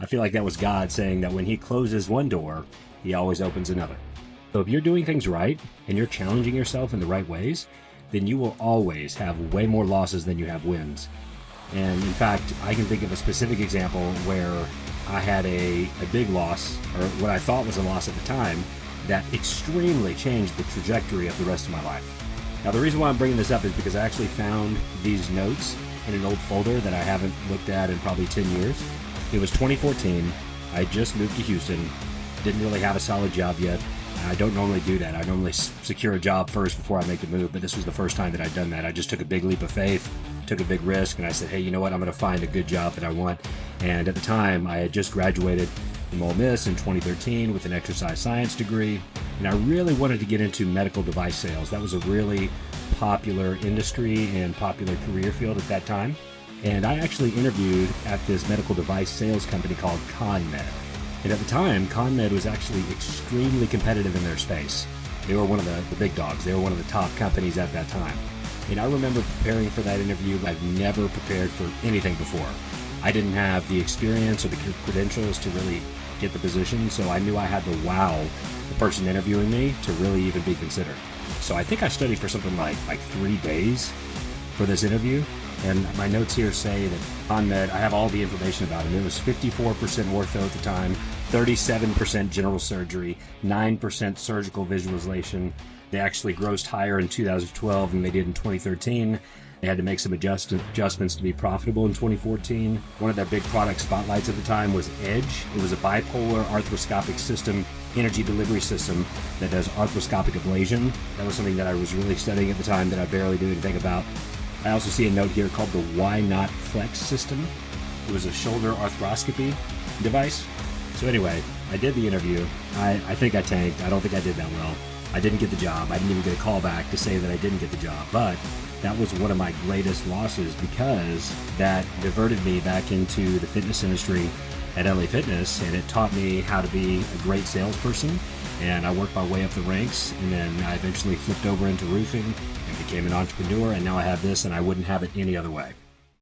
feel like that was God saying that when he closes one door, he always opens another. So if you're doing things right and you're challenging yourself in the right ways, then you will always have way more losses than you have wins. And in fact, I can think of a specific example where I had a big loss, or what I thought was a loss at the time, that extremely changed the trajectory of the rest of my life. Now, the reason why I'm bringing this up is because I actually found these notes in an old folder that I haven't looked at in probably 10 years. It was 2014. I just moved to Houston, didn't really have a solid job yet. I don't normally do that. I normally secure a job first before I make the move, but this was the first time that I'd done that. I just took a big leap of faith, took a big risk, and I said, hey, you know what? I'm going to find a good job that I want. And at the time, I had just graduated from Ole Miss in 2013 with an exercise science degree, and I really wanted to get into medical device sales. That was a really popular industry and popular career field at that time. And I actually interviewed at this medical device sales company called ConMed. And at the time, ConMed was actually extremely competitive in their space. They were one of the big dogs. They were one of the top companies at that time. And I remember preparing for that interview. I've never prepared for anything before. I didn't have the experience or the credentials to really get the position, so I knew I had to wow the person interviewing me to really even be considered. So I think I studied for something like 3 days for this interview. And my notes here say that ConMed, I have all the information about it. It was 54% ortho at the time, 37% general surgery, 9% surgical visualization. They actually grossed higher in 2012 than they did in 2013. They had to make some adjustments to be profitable in 2014. One of their big product spotlights at the time was Edge. It was a bipolar arthroscopic system, energy delivery system that does arthroscopic ablation. That was something that I was really studying at the time that I barely knew anything about. I also see a note here called the Why Not Flex system. It was a shoulder arthroscopy device. So anyway, I did the interview. I think I tanked. I don't think I did that well. I didn't get the job. I didn't even get a call back to say that I didn't get the job. But that was one of my greatest losses because that diverted me back into the fitness industry at LA Fitness, and it taught me how to be a great salesperson. And I worked my way up the ranks, and then I eventually flipped over into roofing and became an entrepreneur, and now I have this, and I wouldn't have it any other way.